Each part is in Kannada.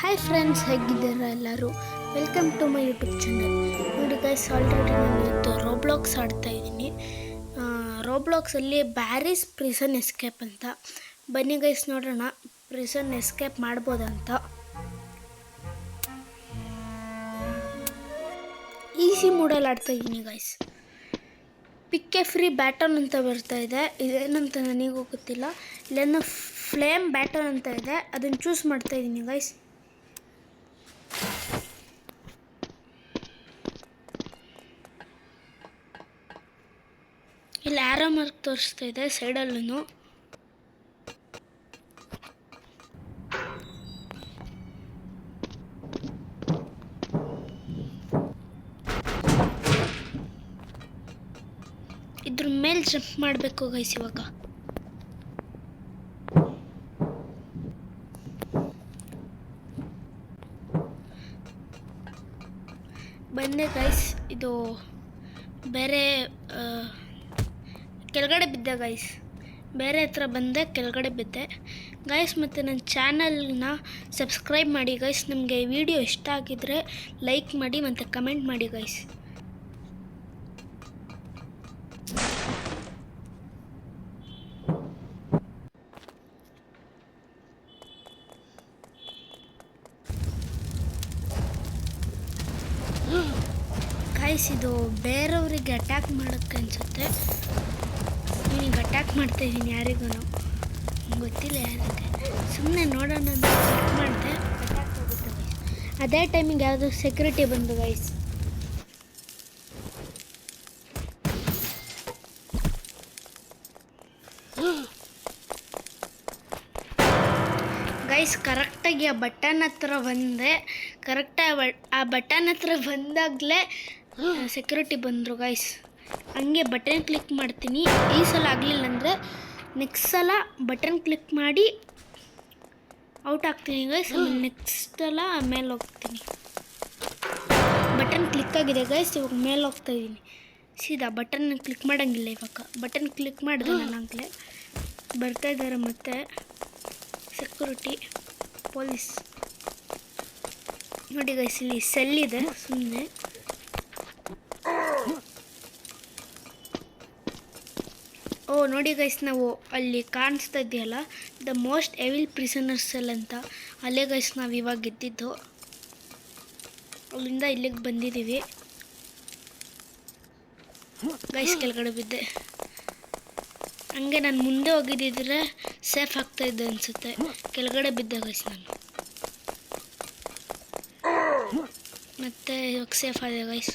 ಹಾಯ್ ಫ್ರೆಂಡ್ಸ್, ಹೇಗಿದ್ದೀರಾ ಎಲ್ಲರೂ? Welcome to my YouTube channel. ನೋಡಿ ಗೈಸ್, ಆಲ್ರೆಡಿ ನಾನು ಇವತ್ತು ರೋಬ್ಲಾಕ್ಸ್ ಆಡ್ತಾ ಇದ್ದೀನಿ. ರೋಬ್ಲಾಕ್ಸಲ್ಲಿ ಬ್ಯಾರೀಸ್ ಪ್ರಿಸನ್ ಎಸ್ಕೇಪ್ ಅಂತ. ಬನ್ನಿ ಗೈಸ್, ನೋಡೋಣ ಪ್ರಿಸನ್ ಎಸ್ಕೇಪ್ ಮಾಡ್ಬೋದಂತ. ಈಸಿ ಮೂಡಲ್ಲಿ ಆಡ್ತಾ ಇದ್ದೀನಿ guys. Pick A free baton ಅಂತ ಬರ್ತಾ ಇದೆ. ಇದೇನಂತ ನನಗೂ ಗೊತ್ತಿಲ್ಲ. ಇಲ್ಲೇನೋ ಫ್ಲೇಮ್ ಬ್ಯಾಟನ್ ಅಂತ ಇದೆ, ಅದನ್ನು ಚೂಸ್ ಮಾಡ್ತಾ ಇದ್ದೀನಿ ಗೈಸ್. ಇಲ್ಲಿ ಆರೋ ಮಾರ್ಕ್ ತೋರಿಸ್ತಾ ಇದೆ ಸೈಡಲ್ಲೂ. ಇದ್ರ ಮೇಲೆ ಜಂಪ್ ಮಾಡಬೇಕು ಗೈಸ್. ಇವಾಗ ಬಂದೆ ಗೈಸ್. ಇದು ಬೇರೆ ಕೆಳಗಡೆ ಬಿದ್ದೆ ಗೈಸ್. ಬೇರೆ ಹತ್ರ ಬಂದೆ, ಕೆಳಗಡೆ ಬಿದ್ದೆ ಗೈಸ್. ಮತ್ತು ನನ್ನ ಚಾನಲ್ನ ಸಬ್ಸ್ಕ್ರೈಬ್ ಮಾಡಿ ಗೈಸ್. ನಿಮಗೆ ವಿಡಿಯೋ ಇಷ್ಟ ಆಗಿದ್ರೆ ಲೈಕ್ ಮಾಡಿ ಮತ್ತು ಕಮೆಂಟ್ ಮಾಡಿ ಗೈಸ್. ಗೈಸ್, ಇದು ಬೇರೆಯವರಿಗೆ ಅಟ್ಯಾಕ್ ಮಾಡೋಕ್ಕೆ ಅನಿಸುತ್ತೆ. ನನಗೆ ಅಟ್ಯಾಕ್ ಮಾಡ್ತಾಯಿದ್ದೀನಿ ಯಾರಿಗೂ ಗೊತ್ತಿಲ್ಲ ಯಾರಿಗೆ. ಸುಮ್ಮನೆ ನೋಡೋಣ ಅಂತ ಕ್ಲಿಕ್ ಮಾಡಿದೆ, ಅಟ್ಯಾಕ್ ಆಗುತ್ತೆ ಗೈಸ್. ಅದೇ ಟೈಮಿಗೆ ಯಾವುದೋ ಸೆಕ್ಯೂರಿಟಿ ಬಂದು ಗೈಸ್. ಗೈಸ್, ಕರೆಕ್ಟಾಗಿ ಆ ಬಟನ್ ಹತ್ರ ಬಂದೆ. ಕರೆಕ್ಟಾಗಿ ಆ ಬಟನ್ ಹತ್ರ ಬಂದಾಗಲೇ ಸೆಕ್ಯೂರಿಟಿ ಬಂದರು ಗೈಸ್. ಹಂಗೆ ಬಟನ್ ಕ್ಲಿಕ್ ಮಾಡ್ತೀನಿ. ಈ ಸಲ ಆಗಲಿಲ್ಲ ಅಂದರೆ ನೆಕ್ಸ್ಟ್ ಸಲ ಬಟನ್ ಕ್ಲಿಕ್ ಮಾಡಿ ಔಟ್ ಆಗ್ತೀನಿ ಗೈಸ್. ಆಮೇಲೆ ನೆಕ್ಸ್ಟ್ ಸಲ ಮೇಲೆ ಹೋಗ್ತೀನಿ. ಬಟನ್ ಕ್ಲಿಕ್ ಆಗಿದೆ ಗೈಸ್. ಇವಾಗ ಮೇಲೆ ಹೋಗ್ತಾ ಇದ್ದೀನಿ ಸೀದಾ. ಬಟನ್ ಕ್ಲಿಕ್ ಮಾಡೋಂಗಿಲ್ಲ ಇವಾಗ. ಬಟನ್ ಕ್ಲಿಕ್ ಮಾಡಿದೆ ನಾನು ಆಗಲೇ. ಬರ್ತಾ ಇದ್ದಾರೆ ಮತ್ತೆ ಸೆಕ್ಯೂರಿಟಿ, ಪೊಲೀಸ್. ನೋಡಿ ಗೈಸ್, ಇಲ್ಲಿ ಸೆಲ್ ಇದೆ ಸುಮ್ಮನೆ. ಓ ನೋಡಿ ಗೈಸ್, ನಾವು ಅಲ್ಲಿ ಕಾಣಿಸ್ತಾ ಇದೆಯಲ್ಲ the most evil prisoner cell ಅಂತ, ಅಲ್ಲೇ ಗೈಸ್ ನಾವು ಇವಾಗ ಗೆದ್ದಿದ್ದು. ಅಲ್ಲಿಂದ ಇಲ್ಲಿಗೆ ಬಂದಿದ್ದೀವಿ ಗೈಸ್. ಕೆಳಗಡೆ ಬಿದ್ದೆ. ಹಂಗೆ ನಾನು ಮುಂದೆ ಹೋಗಿದ್ದಿದ್ರೆ ಸೇಫ್ ಆಗ್ತಾಯಿದ್ದೆ ಅನಿಸುತ್ತೆ. ಕೆಳಗಡೆ ಬಿದ್ದೆ ಗೈಸ್ ನಾನು. ಮತ್ತೆ ಇವಾಗ ಸೇಫ್ ಆಗಿದೆ ಗೈಸ್.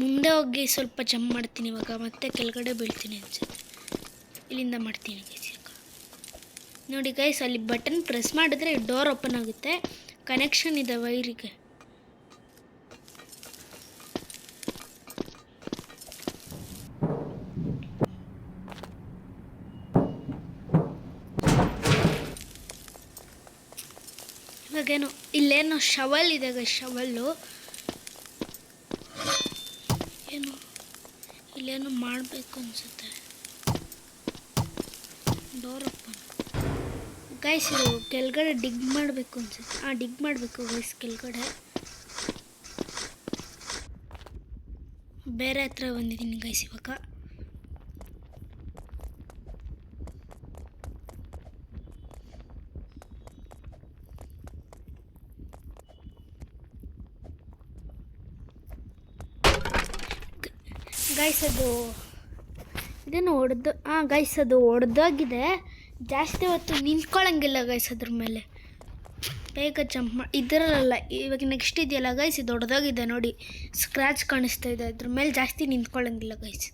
ಮುಂದೆ ಹೋಗಿ ಸ್ವಲ್ಪ ಜಂಪ್ ಮಾಡ್ತೀನಿ ಇವಾಗ. ಮತ್ತೆ ಕೆಳಗಡೆ ಬೀಳ್ತೀನಿ ಅನಿಸುತ್ತೆ. ಇಲ್ಲಿಂದ ಮಾಡ್ತೀನಿ ಗೈಸ್. ಈಗ ನೋಡಿ ಗೈಸ್, ಅಲ್ಲಿ ಬಟನ್ ಪ್ರೆಸ್ ಮಾಡಿದ್ರೆ ಡೋರ್ ಓಪನ್ ಆಗುತ್ತೆ. ಕನೆಕ್ಷನ್ ಇದೆ ವೈರಿಗೆ. ಇವಾಗೇನು ಇಲ್ಲೇನೋ ಶವಲ್ ಇದೆ ಗೈಸ್. ಶವಲ್ಲು ಏನು ಇಲ್ಲೇನೋ ಮಾಡಬೇಕು ಅನಿಸುತ್ತೆ. Door open guys. ಇದು ಕೆಳಗಡೆ ಡಿಗ್ ಮಾಡಬೇಕು ಅನಿಸುತ್ತೆ. ಡಿಗ್ ಮಾಡಬೇಕು ಗೈಸ್ ಕೆಳಗಡೆ. ಬೇರೆ ಹತ್ರ ಬಂದಿದ್ದೀನಿ ಗೈಸ್ ಇವಾಗ. ಗೈಸ್, ಅದು ಇದೇನು ಗೈಸ್, ಅದು ಹೊಡೆದೋಗಿದೆ. ಜಾಸ್ತಿ ಹೊತ್ತು ನಿಂತ್ಕೊಳ್ಳೋಂಗಿಲ್ಲ ಗೈಸ್ ಅದ್ರ ಮೇಲೆ. ಬೇಗ ಜಂಪ್ ಇದರಲ್ಲ. ಇವಾಗ ನೆಕ್ಸ್ಟ್ ಇದೆಯಲ್ಲ ಗೈಸ್, ಇದು ಹೊಡೆದೋಗಿದೆ ನೋಡಿ. ಸ್ಕ್ರ್ಯಾಚ್ ಕಾಣಿಸ್ತಾ ಇದೆ. ಅದ್ರ ಮೇಲೆ ಜಾಸ್ತಿ ನಿಂತ್ಕೊಳ್ಳೋಂಗಿಲ್ಲ ಗೈಸ್.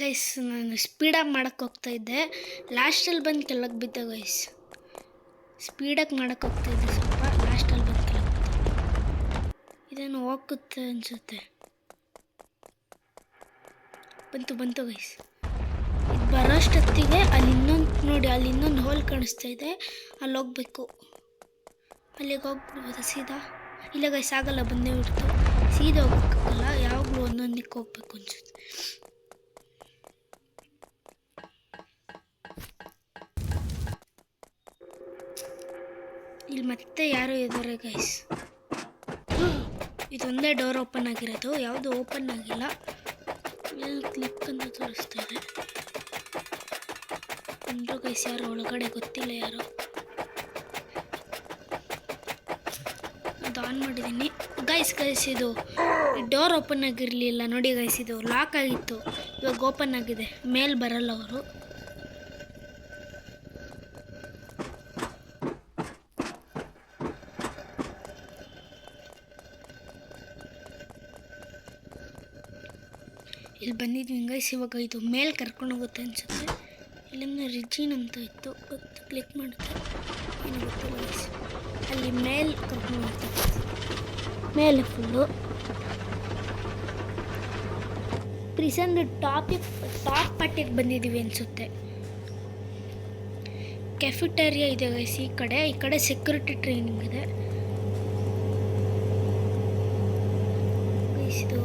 ಗೈಸ್, ನಾನು ಸ್ಪೀಡಾಗಿ ಮಾಡೋಕ್ಕೆ ಹೋಗ್ತಾಯಿದ್ದೆ. ಲಾಸ್ಟಲ್ಲಿ ಬಂದು ಕೆಳಗೆ ಬಿದ್ದೆ ಗೈಸ್. ಸ್ಪೀಡಾಗಿ ಮಾಡೋಕ್ಕೆ ಹೋಗ್ತಾಯಿದ್ದೆ ಸ್ವಲ್ಪ. ಲಾಸ್ಟಲ್ಲಿ ಬಂದು ಕೆಳಗೆ ಬಿದ್ದೆ. ಇದೇನು ಹೋಗುತ್ತೆ ಅನಿಸುತ್ತೆ. ಬಂತು ಗೈಸ್. ಇದು ಬರೋಷ್ಟೊತ್ತಿಗೆ ಅಲ್ಲಿ ಇನ್ನೊಂದು ನೋಡಿ, ಅಲ್ಲಿ ಇನ್ನೊಂದು ಹೋಲ್ ಕಾಣಿಸ್ತಾ ಇದೆ. ಅಲ್ಲಿ ಹೋಗ್ಬೇಕು. ಅಲ್ಲಿಗೆ ಹೋಗ್ಬಿಡ್ಬೋದು ಸೀದಾ. ಇಲ್ಲ ಗೈಸ್ ಆಗಲ್ಲ, ಬಂದೇ ಬಿಡ್ತು. ಸೀದಾ ಹೋಗ್ಬೇಕಲ್ಲ, ಯಾವಾಗಲೂ ಒಂದೊಂದಕ್ಕೆ ಹೋಗ್ಬೇಕು ಅನ್ಸುತ್ತೆ. ಇಲ್ಲಿ ಮತ್ತೆ ಯಾರೋ ಇದ್ದಾರೆ ಗೈಸ್. ಇದೊಂದೇ ಡೋರ್ ಓಪನ್ ಆಗಿರೋದು, ಯಾವುದು ಓಪನ್ ಆಗಿಲ್ಲ. ಕ್ಲಿಕ್ ಅಂತ ತೋರಿಸ್ತಾ ಇದೆ. ಅಂದರು ಗೈಸ್ ಯಾರೋ ಒಳಗಡೆ, ಗೊತ್ತಿಲ್ಲ ಯಾರು. ಅದು ಆನ್ ಮಾಡಿದ್ದೀನಿ ಗೈಸ್. ಇದು ಡೋರ್ ಓಪನ್ ಆಗಿರಲಿಲ್ಲ ನೋಡಿ ಗೈಸ್, ಇದು ಲಾಕ್ ಆಗಿತ್ತು, ಇವಾಗ ಓಪನ್ ಆಗಿದೆ. ಮೇಲೆ ಬರಲ್ಲ ಅವರು. ಇಲ್ಲಿ ಬಂದಿದ್ದೀನಿ ಗೈಸ್. ಇವಾಗ ಇದು ಮೇಲೆ ಕರ್ಕೊಂಡು ಹೋಗುತ್ತೆ ಅನ್ಸುತ್ತೆ. ಇಲ್ಲಿಂದ ರಿಜಿನ್ ಅಂತ ಇತ್ತು, ಗೊತ್ತು. ಕ್ಲಿಕ್ ಮಾಡುತ್ತೆ, ಏನು ಗೊತ್ತಿಲ್ಲ ಗೈಸ್. ಅಲ್ಲಿ ಮೇಲೆ ಕರ್ಕೊಂಡು ಹೋಗ್ತಾರೆ, ಮೇಲೆ ಫುಲ್ಲು ಪ್ರಿಸನ್ದು ಟಾಪ್ ಪಟ್ಟಿಗೆ ಬಂದಿದ್ದೀವಿ ಅನಿಸುತ್ತೆ. ಕೆಫಿಟೇರಿಯಾ ಇದೆ ಗೈಸ್ ಈ ಕಡೆ ಸೆಕ್ಯೂರಿಟಿ ಟ್ರೈನಿಂಗ್ ಇದೆ ಗೈಸ್. ಇದು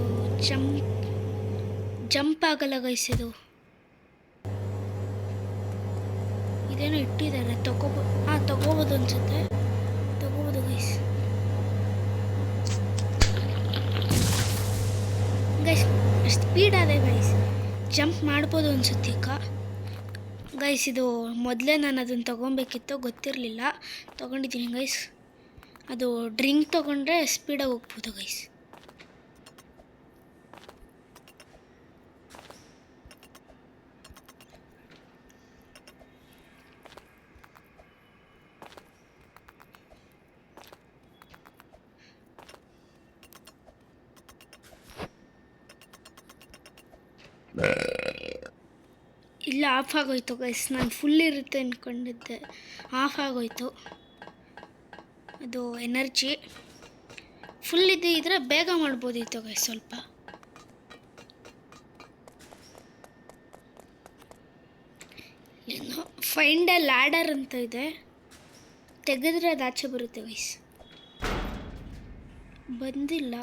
ಜಂಪ್ ಆಗಲ್ಲ ಗೈಸ್. ಇದೇನೋ ಇಟ್ಟಿದ್ದಾರೆ, ತಗೋಬೋದು ಅನ್ಸುತ್ತೆ. ತಗೋಬೋದು ಗೈಸ್. ಸ್ಪೀಡ್ ಅದೇ ಗೈಸ್, ಜಂಪ್ ಮಾಡ್ಬೋದು ಅನ್ಸುತ್ತೆ ಈಗ ಗೈಸ್. ಇದು ಮೊದಲೇ ನಾನು ಅದನ್ನು ತೊಗೊಬೇಕಿತ್ತು, ಗೊತ್ತಿರಲಿಲ್ಲ, ತೊಗೊಂಡಿದ್ದೀನಿ ಗೈಸ್. ಅದು ಡ್ರಿಂಕ್ ತೊಗೊಂಡ್ರೆ ಸ್ಪೀಡಾಗಿ ಹೋಗ್ಬೋದು ಗೈಸ್. ಇಲ್ಲ ಆಫ್ ಆಗೋಯ್ತು ಗೈಸ್. ನಾನು ಫುಲ್ ಇರುತ್ತೆ ಅಂದ್ಕೊಂಡಿದ್ದೆ, ಆಫ್ ಆಗೋಯ್ತು. ಅದು ಎನರ್ಜಿ ಫುಲ್ ಇದ್ದರೆ ಬೇಗ ಮಾಡ್ಬೋದಿತ್ತು ಗೈಸ್ ಸ್ವಲ್ಪ. ಏನು ಫೈಂಡ್ ಎ ಲ್ಯಾಡರ್ ಅಂತ ಇದೆ, ತೆಗೆದ್ರೆ ಅದು ಆಚೆ ಬರುತ್ತೆ ಗೈಸ್. ಬಂದಿಲ್ಲ,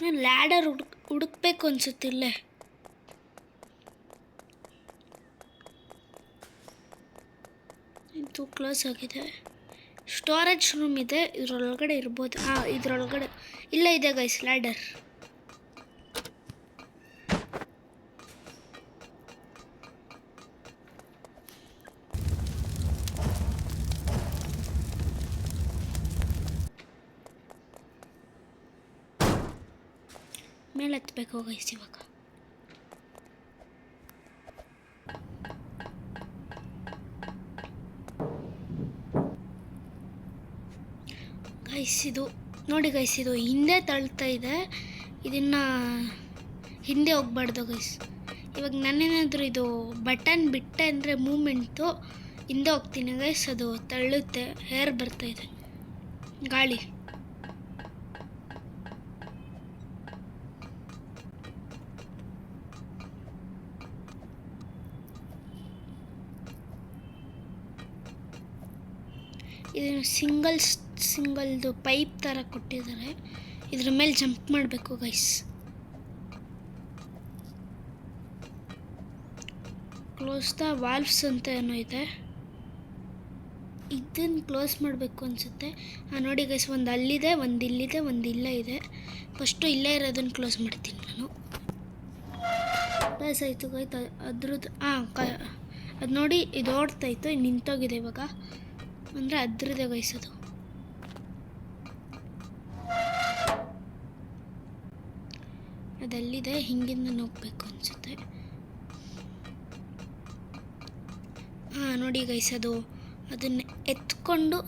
ನಾನು ಲ್ಯಾಡರ್ ಹುಡುಕ್ಬೇಕು ಅನ್ಸುತ್ತಿಲ್ಲೇ. ಇದು ಕ್ಲೋಸ್ ಆಗಿದೆ. ಸ್ಟೋರೇಜ್ ರೂಮ್ ಇದೆ, ಇದರೊಳಗಡೆ ಇರ್ಬೋದು. ಇದರೊಳಗಡೆ ಇಲ್ಲ, ಇದೆ ಗೈಸ್ ಲ್ಯಾಡರ್. ಮೇಲೆ ಹತ್ಬೇಕು ಗೈಸ್ ಇವಾಗ. ಗೈಸ್ ಇದು ನೋಡಿ ಗೈಸ್, ಇದು ಹಿಂದೆ ತಳ್ತಾ ಇದೆ. ಇದನ್ನು ಹಿಂದೆ ಹೋಗ್ಬಾರ್ದು ಗೈಸ್. ಇವಾಗ ನಾನೇನಾದರೂ ಇದು ಬಟನ್ ಬಿಟ್ಟೆ ಅಂದರೆ ಮೂಮೆಂಟು ಹಿಂದೆ ಹೋಗ್ತೀನಿ ಗೈಸ್. ಅದು ತಳ್ಳುತ್ತೆ, ಏರ್ ಬರ್ತಾಯಿದೆ, ಗಾಳಿ. ಇದನ್ನು ಸಿಂಗಲ್ದು ಪೈಪ್ ಥರ ಕೊಟ್ಟಿದ್ದಾರೆ, ಇದ್ರ ಮೇಲೆ ಜಂಪ್ ಮಾಡಬೇಕು ಗೈಸ್. ಕ್ಲೋಸ್ ದ ವಾಲ್ವ್ಸ್ ಅಂತ ಏನೋ ಇದೆ, ಇದನ್ನು ಕ್ಲೋಸ್ ಮಾಡಬೇಕು ಅನಿಸುತ್ತೆ. ನೋಡಿ ಗೈಸ್, ಒಂದು ಅಲ್ಲಿದೆ, ಒಂದು ಇಲ್ಲಿದೆ, ಒಂದು ಇಲ್ಲೇ ಇದೆ. ಫಸ್ಟು ಇಲ್ಲೇ ಇರೋದನ್ನು ಕ್ಲೋಸ್ ಮಾಡ್ತೀನಿ ನಾನು. ಗೈಸ್ ಆಯಿತು ಗೈಸ್, ಅದ್ರದ್ದು ಅದು ನೋಡಿ, ಇದು ಓಡ್ತಾಯಿತ್ತು, ನಿಂತೋಗಿದೆ ಇವಾಗ. ಅಂದರೆ ಅದ್ರದ್ದೇ ಗೈಸ್ ಅದು. ಅದಲ್ಲಿದೆ, ಹಿಂಗಿಂದ ಹೋಗ್ಬೇಕು ಅನಿಸುತ್ತೆ. ನೋಡಿ ಗೈಸ್, ಅದನ್ನು ಎತ್ಕೊಂಡು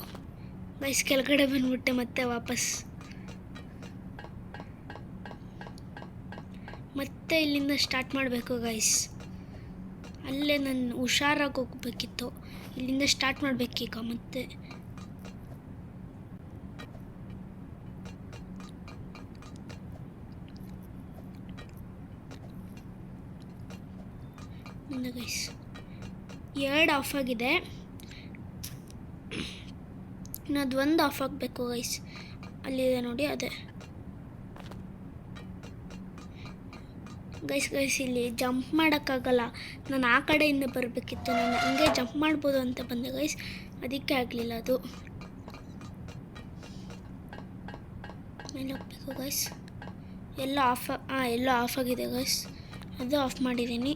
ಗೈಸ್ ಕೆಳಗಡೆ ಬಂದ್ಬಿಟ್ಟೆ ಮತ್ತೆ ವಾಪಸ್. ಮತ್ತೆ ಇಲ್ಲಿಂದ ಸ್ಟಾರ್ಟ್ ಮಾಡಬೇಕು ಗೈಸ್. ಅಲ್ಲೇ ನಾನು ಹುಷಾರಾಗಿ ಹೋಗ್ಬೇಕಿತ್ತು, ಇಲ್ಲಿಂದ ಸ್ಟಾರ್ಟ್ ಮಾಡಬೇಕೀಗ ಮತ್ತೆ. ಗೈಸ್ 2 ಆಫ್ ಆಗಿದೆ, ಇನ್ನದು 1 ಆಫ್ ಆಗಬೇಕು ಗೈಸ್. ಅಲ್ಲಿದೆ ನೋಡಿ ಅದೇ ಗೈಸ್ ಇಲ್ಲಿ ಜಂಪ್ ಮಾಡೋಕ್ಕಾಗಲ್ಲ. ನಾನು ಆ ಕಡೆಯಿಂದ ಬರಬೇಕಿತ್ತು. ನಾನು ಹಂಗೆ ಜಂಪ್ ಮಾಡ್ಬೋದು ಅಂತ ಬಂದೆ ಗೈಸ್, ಅದಕ್ಕೆ ಆಗಲಿಲ್ಲ ಅದು. ಮೇಲೆ ಹೋಗ್ಬೇಕು ಗೈಸ್. ಎಲ್ಲ ಆಫ್ ಆಗಿದೆ ಗೈಸ್, ಅದು ಆಫ್ ಮಾಡಿದ್ದೀನಿ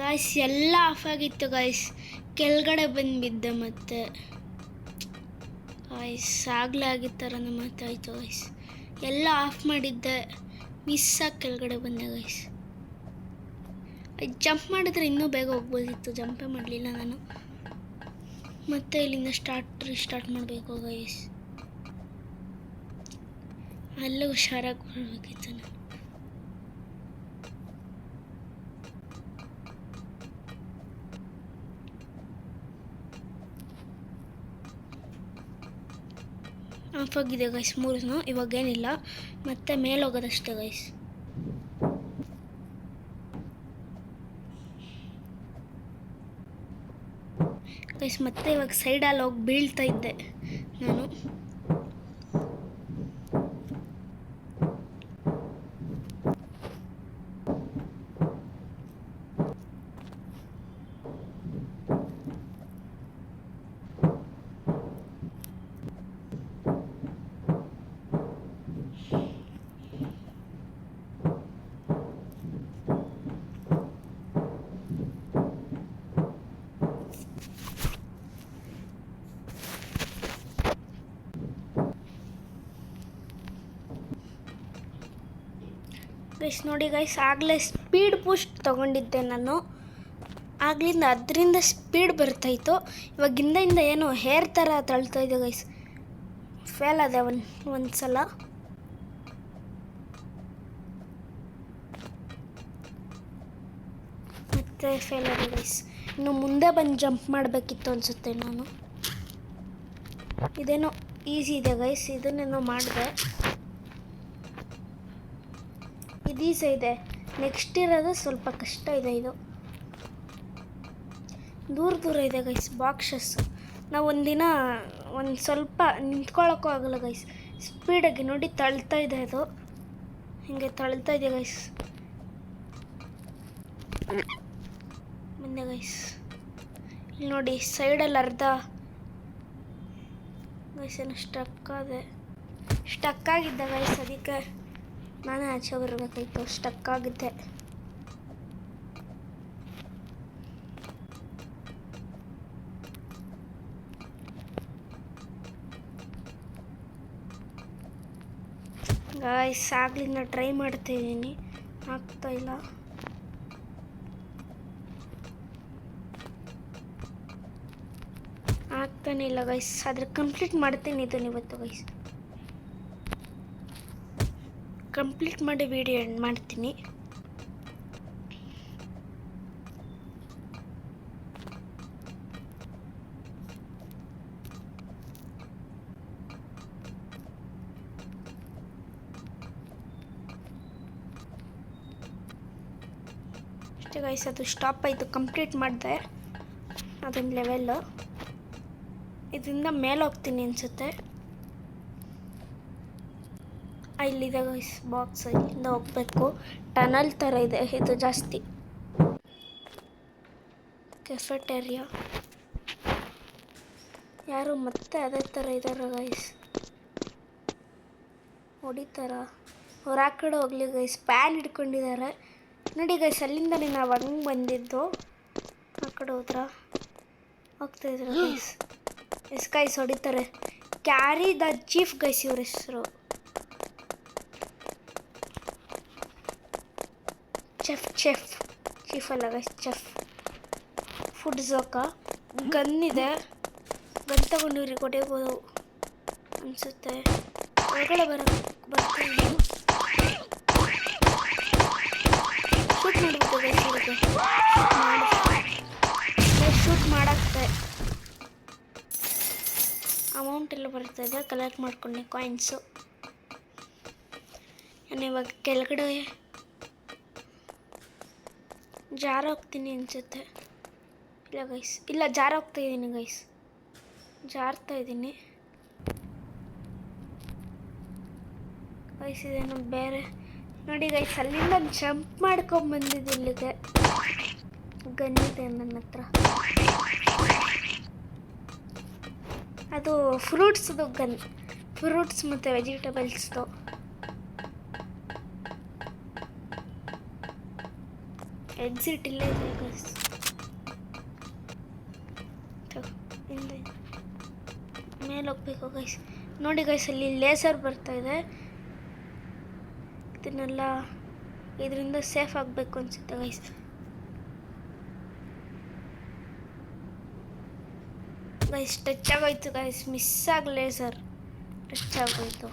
ಗೈಸ್. ಎಲ್ಲ ಆಫ್ ಆಗಿತ್ತು ಗೈಸ್, ಕೆಳಗಡೆ ಬಂದು ಬಿದ್ದೆ ಮತ್ತೆ ಗೈಸ್. ಆಗಲೇ ಆಗಿದ್ದ ಥರನೇ ಮಾತಾಯಿತು ಗೈಸ್. ಎಲ್ಲ ಆಫ್ ಮಾಡಿದ್ದೆ, ಮಿಸ್ಸಾಗಿ ಕೆಳಗಡೆ ಬಂದೆ ಗೈಸ್. ಜಂಪ್ ಮಾಡಿದ್ರೆ ಇನ್ನೂ ಬೇಗ ಹೋಗ್ಬೋದಿತ್ತು, ಜಂಪೇ ಮಾಡಲಿಲ್ಲ ನಾನು. ಮತ್ತೆ ಇಲ್ಲಿಂದ ರಿಸ್ಟಾರ್ಟ್ ಮಾಡಬೇಕು ಗೈಸ್. ಅಲ್ಲೂ ಹುಷಾರಾಗಿ ಬರಬೇಕಿತ್ತು ನಾನು. ಆಫ್ ಆಗಿದೆ ಗೈಸ್ ಮೂರನ್ನು. ಇವಾಗೇನಿಲ್ಲ, ಮತ್ತೆ ಮೇಲೆ ಹೋಗೋದಷ್ಟೇ ಗೈಸ್. ಗೈಸ್ ಮತ್ತೆ ಇವಾಗ ಸೈಡಲ್ಲಿ ಹೋಗಿ ಬೀಳ್ತಾ ಇದ್ದೆ ನಾನು. ಗೈಸ್ ನೋಡಿ ಗೈಸ್, ಆಗಲೇ ಸ್ಪೀಡ್ ಬೂಸ್ಟ್ ತೊಗೊಂಡಿದ್ದೆ ನಾನು. ಆಗ್ಲಿಂದ ಅದರಿಂದ ಸ್ಪೀಡ್ ಬರ್ತಾಯಿತ್ತು. ಇವಾಗಿಂದ ಏನೋ ಹೇರ್ ಥರ ತಳ್ತಾ ಇದೆ ಗೈಸ್. ಫೇಲ್ ಅದೇ ಒಂದು ಸಲ. ಮತ್ತೆ ಫೇಲ್ ಆಗಿದೆ ಗೈಸ್. ಇನ್ನು ಮುಂದೆ ಬಂದು ಜಂಪ್ ಮಾಡಬೇಕಿತ್ತು ಅನಿಸುತ್ತೆ ನಾನು. ಇದೇನೋ ಈಸಿ ಇದೆ ಗೈಸ್, ಇದನ್ನೇನೋ ಮಾಡಿದೆ. ಇದು ಈಸಿ ಇದೆ, ನೆಕ್ಸ್ಟ್ ಇರೋದು ಸ್ವಲ್ಪ ಕಷ್ಟ ಇದೆ. ಇದು ದೂರ ಇದೆ ಗೈಸ್ ಬಾಕ್ಸಸ್. ನಾವು ಒಂದಿನ ಒಂದು ಸ್ವಲ್ಪ ನಿಂತ್ಕೊಳ್ಳೋಕ್ಕೂ ಆಗಲ್ಲ ಗೈಸ್, ಸ್ಪೀಡಾಗಿ ನೋಡಿ ತಳ್ತಾ ಇದೆ ಅದು. ಹಿಂಗೆ ತಳ್ತಾ ಇದೆ ಗೈಸ್. ಮುಂದೆ ಗೈಸ್ ಇಲ್ಲಿ ನೋಡಿ ಸೈಡಲ್ಲಿ ಅರ್ಧ ಗೈಸ್ ಏನೋ ಸ್ಟಕ್ ಆಗಿದ್ದೆ ಗೈಸ್, ಅದಕ್ಕೆ ನಾನೇ ಆಚೆ ಬರಬೇಕಾಯ್ತು. ಸ್ಟಕ್ ಆಗಿದ್ದೆ. ಗಾಯ್ಸ್ ಆಗ್ಲಿಂದ ಟ್ರೈ ಮಾಡ್ತಾಯಿದ್ದೀನಿ, ಆಗ್ತಾಯಿಲ್ಲ. ಆಗ್ತಾನೆ ಇಲ್ಲ ಗೈಸ್, ಆದರೆ ಕಂಪ್ಲೀಟ್ ಮಾಡ್ತೀನಿ ಇದನ್ನು ಇವತ್ತು ಗೈಸ್. ಕಂಪ್ಲೀಟ್ ಮಾಡಿ ವಿಡಿಯೋ ಎಂಡ್ ಮಾಡ್ತೀನಿ. ಅಷ್ಟೇ ಗೈಸ್, ಅದು ಸ್ಟಾಪ್ ಆಯಿತು. ಕಂಪ್ಲೀಟ್ ಮಾಡಿದೆ ಅದೊಂದು ಲೆವೆಲ್ಲು. ಇದರಿಂದ ಮೇಲೆ ಹೋಗ್ತೀನಿ ಅನಿಸುತ್ತೆ. ಇಲ್ಲಿದೆ ಗೈಸ್ ಬಾಕ್ಸ್, ಇಲ್ಲಿಂದ ಹೋಗಬೇಕು. ಟನಲ್ ಥರ ಇದೆ ಇದು ಜಾಸ್ತಿ. ಕೆಫೆಟೇರಿಯಾ ಯಾರು ಮತ್ತೆ ಅದೇ ಥರ ಇದ್ದಾರೆ ಗೈಸ್, ಹೊಡಿತಾರ. ಅವ್ರು ಆ ಕಡೆ ಹೋಗ್ಲಿ ಗೈಸ್, ಪ್ಯಾನ್ ಹಿಡ್ಕೊಂಡಿದ್ದಾರೆ ನೋಡಿ ಗೈಸ್. ಅಲ್ಲಿಂದನೇ ನಾವು ಹಂಗೆ ಬಂದಿದ್ದು, ಆ ಕಡೆ ಹೋಗ್ತಾಯಿದ್ರು ಗೈಸ್. ಗೈಸ್ ಹೊಡಿತಾರೆ. ಕ್ಯಾರಿ ದ ಚೀಫ್ ಗೈಸ್ ಇವ್ರ ಹೆಸರು. ಚೀಫ್ ಅಲ್ಲ ಗೈಸ್, ಚೆಫ್. ಫುಡ್ ಝೋಕ ಗನ್ ಇದೆ, ಗನ್ ತಗೊಂಡು ಇವ್ರಿಗೆ ಹೊಡೆಯಬಹುದು ಅನಿಸುತ್ತೆ. ಒಳಗಡೆ ಬರ್ತೀನಿ. ಶೂಟ್ ಮಾಡಬೇಕು ಗೈಸ್ ಇವ್ರಿಗೆ. ಶೂಟ್ ಮಾಡಕ್ಕೆ ಅಮೌಂಟ್ ಎಲ್ಲ ಬರ್ತಾಯಿದೆ, ಕಲೆಕ್ಟ್ ಮಾಡ್ಕೊಂಡೆ ಕಾಯಿನ್ಸು. ನಾನು ಇವಾಗ ಕೆಳಗಡೆ ಜಾರ ಹೋಗ್ತೀನಿ ಅನಿಸುತ್ತೆ. ಇಲ್ಲ ಗೈಸ್, ಇಲ್ಲ ಜಾರ ಹೋಗ್ತಾಯಿದ್ದೀನಿ ಗೈಸ್, ಜಾರ್ತಾ ಇದ್ದೀನಿ. ಗೈಸ್ ಇದೇನು ಬೇರೆ ನೋಡಿ ಗೈಸ್, ಅಲ್ಲಿಂದ ಜಂಪ್ ಮಾಡ್ಕೊಂಬಂದಿದ್ದು ಇಲ್ಲಿಗೆ. ಗನ್ ಇದೆ ನನ್ನ ಹತ್ರ, ಅದು ಫ್ರೂಟ್ಸ್ದು ಗನ್, ಫ್ರೂಟ್ಸ್ ಮತ್ತು ವೆಜಿಟೇಬಲ್ಸ್ದು. ಎಕ್ಸಿಟ್ ಇಲ್ಲೇ ಇದೆ ಗೈಸ್. ಹಿಂದೆ ಮೇಲೆ ಹೋಗ್ಬೇಕು ಗೈಸ್. ನೋಡಿ ಗೈಸ್, ಅಲ್ಲಿ ಲೇಸರ್ ಬರ್ತಾ ಇದೆ. ಇದನ್ನೆಲ್ಲ ಇದರಿಂದ ಸೇಫ್ ಆಗಬೇಕು ಅನ್ಸುತ್ತೆ ಗೈಸ್. ಗೈಸ್ ಟಚ್ ಆಗೋಯ್ತು ಗೈಸ್, ಮಿಸ್ ಆಗಿ ಲೇಸರ್ ಟಚ್ ಆಗೋಯ್ತು.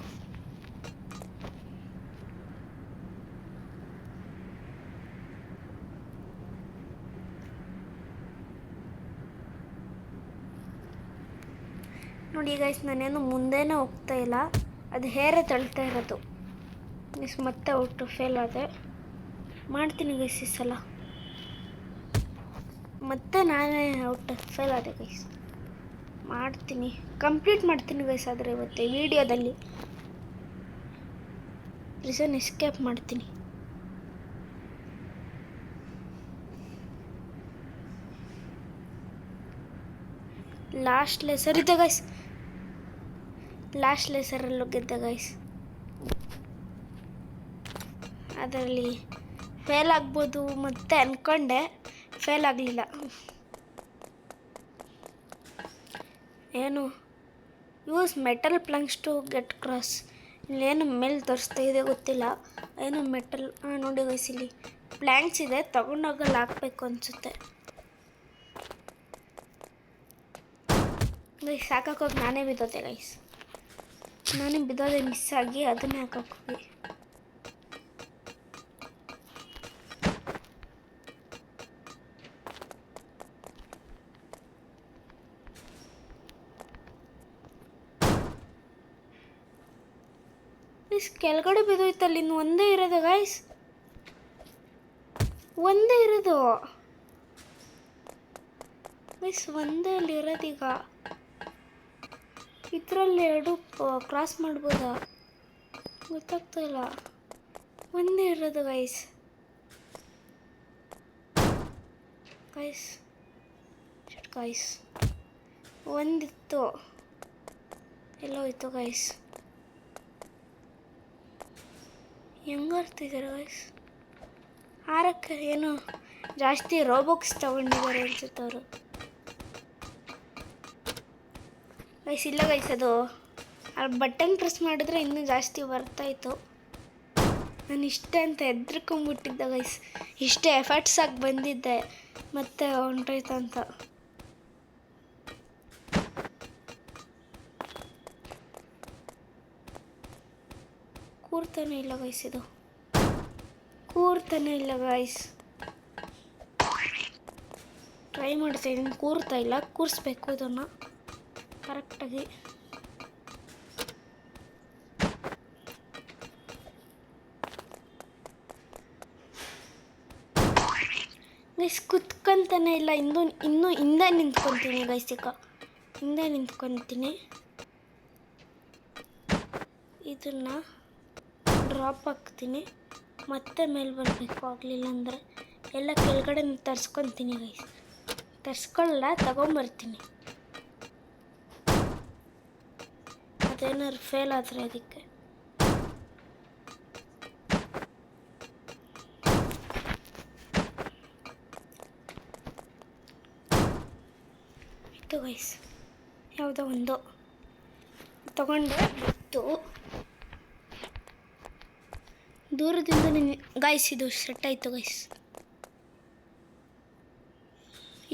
ನೋಡಿ ಗೈಸ್, ನಾನೇನು ಮುಂದೆನೇ ಹೋಗ್ತಾ ಇಲ್ಲ, ಅದು ಹೇರೆ ತಳ್ತಾ ಇರೋದು. ಮಿಸ್ ಮತ್ತೆ ಔಟು ಫೇಲ್ ಆದೆ. ಮಾಡ್ತೀನಿ ಗೈಸ್ ಈ ಸಲ, ಮತ್ತೆ ನಾನೇ ಔಟ್ ಫೇಲ್ ಆದೆ ಗೈಸ್. ಮಾಡ್ತೀನಿ, ಕಂಪ್ಲೀಟ್ ಮಾಡ್ತೀನಿ ಗೈಸ್. ಆದರೆ ಇವತ್ತು ವಿಡಿಯೋದಲ್ಲಿ ಪ್ರಿಸನ್ ಎಸ್ಕೇಪ್ ಮಾಡ್ತೀನಿ. ಲಾಸ್ಟ್ ಲೇಸರ್ ಇದೆ ಗೈಸ್, ಲಾಸ್ಟ್ ಲೇಸರಲ್ಲೂ ಗೆದ್ದೆ ಗೈಸ್. ಅದರಲ್ಲಿ ಫೇಲ್ ಆಗ್ಬೋದು ಮತ್ತೆ ಅಂದ್ಕೊಂಡೆ, ಫೇಲ್ ಆಗಲಿಲ್ಲ. ಏನು use metal planks to get cross, ಇಲ್ಲೇನು ಮೇಲೆ ತೋರಿಸ್ತಾ ಇದೆ ಗೊತ್ತಿಲ್ಲ. ಏನು ಮೆಟಲ್, ನೋಡಿ ಗೈಸ್ ಇಲ್ಲಿ ಪ್ಲ್ಯಾಂಕ್ಸ್ ಇದೆ, ತಗೊಂಡೋಗಲ್ಲಿ ಹಾಕಬೇಕು ಅನಿಸುತ್ತೆ ಗೈಸ್. ಹಾಕೋಕೆ ನಾನೇ ಬಿದ್ದೋದೆ ಗೈಸ್, ನಾನೇ ಬಿದ್ದೋದೆ ಮಿಸ್ ಆಗಿ, ಅದನ್ನೇ ಹಾಕೋಕೆ. ಕೆಳಗಡೆ ಬಿದ್ದೋಯ್ತಲ್ಲಿ, ಇನ್ನು ಒಂದೇ ಇರೋದು ಗೈಸ್, ಒಂದೇ ಇರೋದು ಗೈಸ್, ಒಂದೇ ಅಲ್ಲಿ ಇರೋದೀಗ. ಇದರಲ್ಲಿ ಎರಡು ಕ್ರಾಸ್ ಮಾಡ್ಬೋದಾ ಗೊತ್ತಾಗ್ತಾ ಇಲ್ಲ, ಒಂದೇ ಇರೋದು ಗೈಸ್. ಗೈಸ್ ಗೈಸ್ ಒಂದಿತ್ತು, ಎಲ್ಲೋ ಇತ್ತು ಗೈಸ್. ಹೆಂಗಾರ್ತಿದ್ದಾರೆ ಗೈಸ್, ಆರಕ್ಕೆ ಏನು ಜಾಸ್ತಿ ರೋಬಾಕ್ಸ್ ತಗೊಂಡಿದ್ದಾರೆ ಅನ್ಸುತ್ತೆ ಅವರು ಗೈಸ್. ಇಲ್ಲ ಗೈಸ್, ಅದು ಅಲ್ಲಿ ಬಟನ್ ಪ್ರೆಸ್ ಮಾಡಿದ್ರೆ ಇನ್ನೂ ಜಾಸ್ತಿ ಬರ್ತಾಯಿತ್ತು. ನಾನು ಇಷ್ಟೇ ಅಂತ ಹೆದ್ರಕೊಂಬಿಟ್ಟಿದ್ದೆ ಗೈಸ್, ಇಷ್ಟೇ ಎಫರ್ಟ್ಸ್ ಆಗಿ ಬಂದಿದ್ದೆ, ಮತ್ತೆ ಹೊಂಟೋಯ್ತು ಅಂತ. ಕೂರ್ತಾನೆ ಇಲ್ಲ ಗೈಸ್, ಇದು ಕೂರ್ತಾನೆ ಇಲ್ಲ ಗೈಸ್. ಟ್ರೈ ಮಾಡ್ತಾಯಿದ್ದೀನಿ, ಕೂರ್ತಾ ಇಲ್ಲ, ಕೂರಿಸ್ಬೇಕು ಇದನ್ನು ಕರೆಕ್ಟಾಗಿ. ಗೈಸ್ ಕುತ್ಕೊಂತಾನೆ ಇಲ್ಲ, ಇನ್ನೂ ಹಿಂದೆ ನಿಂತ್ಕೊತೀನಿ ಗೈಸ್. ಈಗ ಹಿಂದೆ ನಿಂತ್ಕೊತೀನಿ, ಇದನ್ನು ಡ್ರಾಪ್ ಹಾಕ್ತೀನಿ, ಮತ್ತೆ ಮೇಲೆ ಬರಬೇಕು. ಆಗಲಿಲ್ಲ ಅಂದರೆ ಎಲ್ಲ ಕೆಳಗಡೆ ತರಿಸ್ಕೊತೀನಿ ಗೈಸ್, ತರಿಸ್ಕೊಳ್ಳಲ್ಲ ತಗೊಂಬರ್ತೀನಿ. ಅದೇನಾದ್ರು ಫೇಲ್ ಆದರೆ ಅದಕ್ಕೆ. ಇತ್ತು ಗೈಸ್, ಯಾವುದೋ ಒಂದು ತಗೊಂಡೆ, ಬಿತ್ತು ದೂರದಿಂದ. ಗೈಸ್ ಇದು ಸೆಟ್ ಆಯಿತು ಗೈಸ್,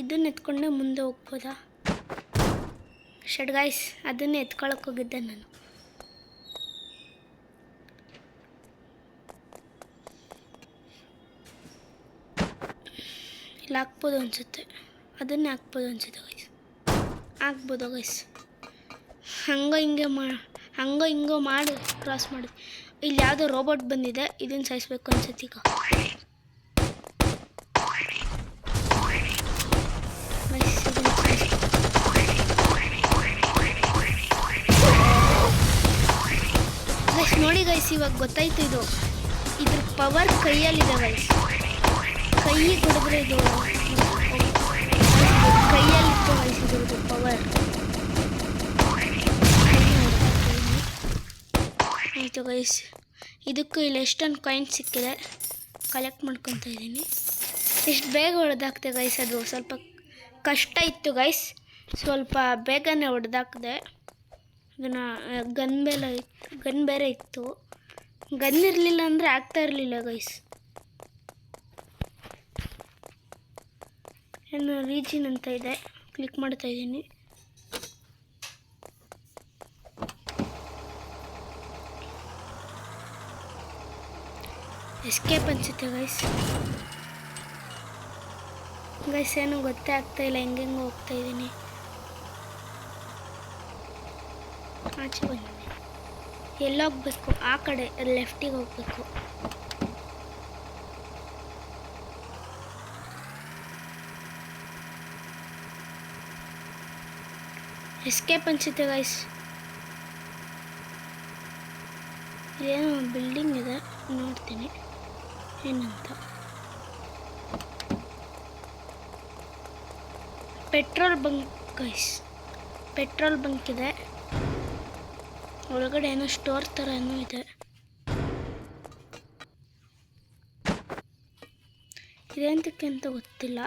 ಇದನ್ನು ಎತ್ಕೊಂಡೆ ಮುಂದೆ ಹೋಗ್ಬೋದಾ? ಶೆಡ್ ಗೈಸ್, ಅದನ್ನೇ ಎತ್ಕೊಳಕ್ಕೆ ಹೋಗಿದ್ದೆ ನಾನು. ಇಲ್ಲಿ ಹಾಕ್ಬೋದು ಅನಿಸುತ್ತೆ, ಅದನ್ನೇ ಹಾಕ್ಬೋದು ಅನಿಸುತ್ತೆ ಗೈಸ್. ಹಾಕ್ಬೋದು ಗೈಸ್, ಹಂಗೋ ಹಿಂಗೋ ಮಾಡಿ ಕ್ರಾಸ್ ಮಾಡಿ. ಇಲ್ಲಿ ಯಾವುದೋ ರೋಬೋಟ್ ಬಂದಿದೆ, ಇದನ್ನು ಸಾಯಿಸ್ಬೇಕು ಅನ್ಸುತ್ತೆ ಈಗ. ನೋಡಿ ಗೈಸ್, ಇವಾಗ ಗೊತ್ತಾಯ್ತು ಇದ್ರ ಪವರ್ ಕೈಯಲ್ಲಿದೆ ಗೈಸ್. ಕೈಗೆ ಕೊಡಿದ್ರೆ ಇದು ಕೈಯಲ್ಲಿತ್ತು ಗೈಸ್ ಇದ್ರದ್ದು ಪವರ್. ಆಯಿತು ಗೈಸ್, ಇದಕ್ಕೂ ಇಲ್ಲಿ ಎಷ್ಟೊಂದು ಕಾಯಿನ್ಸ್ ಸಿಕ್ಕಿದೆ, ಕಲೆಕ್ಟ್ ಮಾಡ್ಕೊತಾ ಇದ್ದೀನಿ. ಇಷ್ಟು ಬೇಗ ಹೊಡೆದಾಕ್ತೆ ಗೈಸ್, ಅದು ಸ್ವಲ್ಪ ಕಷ್ಟ ಇತ್ತು ಗೈಸ್, ಸ್ವಲ್ಪ ಬೇಗನೆ ಹೊಡೆದಾಕ್ದೆ. ಅದನ್ನು ಗನ್ ಬೇರೆ ಇತ್ತು, ಗನ್ ಇರಲಿಲ್ಲ ಅಂದರೆ ಆಗ್ತಾ ಇರಲಿಲ್ಲ ಗೈಸ್. ಏನು ರೀಜಿನ್ ಅಂತ ಇದೆ, ಕ್ಲಿಕ್ ಮಾಡ್ತಾ ಇದ್ದೀನಿ. ಎಸ್ಕೇಪ್ ಅನಿಸುತ್ತೆ ಗೈಸ್. ಏನು ಗೊತ್ತೇ ಆಗ್ತಾ ಇಲ್ಲ, ಹೆಂಗೆ ಹೋಗ್ತಾ ಇದ್ದೀನಿ. ಆಚೆ ಬಂದಿದ್ದೀನಿ. ಎಲ್ಲೋಗ್ಬೇಕು? ಆ ಕಡೆ ಲೆಫ್ಟಿಗೆ ಹೋಗ್ಬೇಕು. ಎಸ್ಕೇಪ್ ಅನಿಸುತ್ತೆ ಗೈಸ್. ಏನೋ ಬಿಲ್ಡಿಂಗ್ ಇದೆ, ನೋಡ್ತೀನಿ ಏನಂತ. Petrol bunk guys, petrol bunk ಇದೆ. ಒಳಗಡೆ ಏನೋ ಸ್ಟೋರ್ ಥರ ಏನೋ ಇದೆ. ಇದೆಂತಕ್ಕೆ ಅಂತ ಗೊತ್ತಿಲ್ಲ.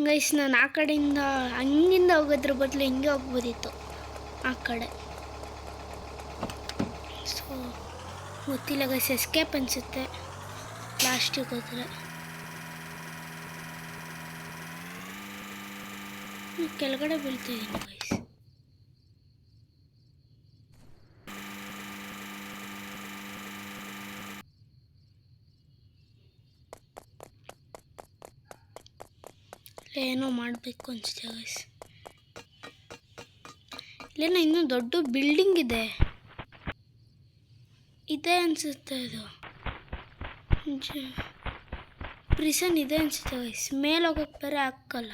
ಗೈಸ್, ನಾನು ಆ ಕಡೆಯಿಂದ ಹಂಗಿಂದ ಹೋಗೋದ್ರ ಬದಲು ಹಿಂಗೆ ಹೋಗ್ಬೋದಿತ್ತು ಆ ಕಡೆ. ಸೊ ಗೊತ್ತಿಲ್ಲ ಗೈಸ್, ಎಸ್ಕೇಪ್ ಅನಿಸುತ್ತೆ ಲಾಸ್ಟಿಗೆ ಹೋದರೆ. ಕೆಳಗಡೆ ಬೀಳ್ತಾಯಿದ್ದೀನಿ ಗೈಸ್. ಏನೋ ಮಾಡಬೇಕು ಅನಿಸುತ್ತೆ ಗೈಸ್. ಇಲ್ಲೇನೋ ಇನ್ನೂ ದೊಡ್ಡ ಬಿಲ್ಡಿಂಗ್ ಇದೆ ಅನಿಸುತ್ತೆ. ಇದು ಪ್ರಿಸನ್ ಇದೆ ಅನಿಸುತ್ತೆ ಗೈಸ್. ಮೇಲೆ ಹೋಗೋಕ್ಕೆ ಬೇರೆ ಹಾಕಲ್ಲ,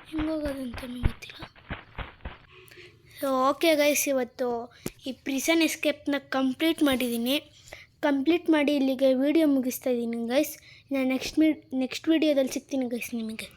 ಹೆಂಗೆ ಹೋಗೋದಂತನೂ ಗೊತ್ತಿಲ್ಲ. ಸೊ ಓಕೆ ಗೈಸ್, ಇವತ್ತು ಈ ಪ್ರಿಸನ್ ಎಸ್ಕೇಪ್ನ ಕಂಪ್ಲೀಟ್ ಮಾಡಿದ್ದೀನಿ. ಕಂಪ್ಲೀಟ್ ಮಾಡಿ ಇಲ್ಲಿಗೆ ವಿಡಿಯೋ ಮುಗಿಸ್ತಾ ಇದ್ದೀನಿ ಗೈಸ್. ನಾನು ನೆಕ್ಸ್ಟ್ ವಿಡಿಯೋದಲ್ಲಿ ಸಿಗ್ತೀನಿ ಗೈಸ್ ನಿಮಗೆ.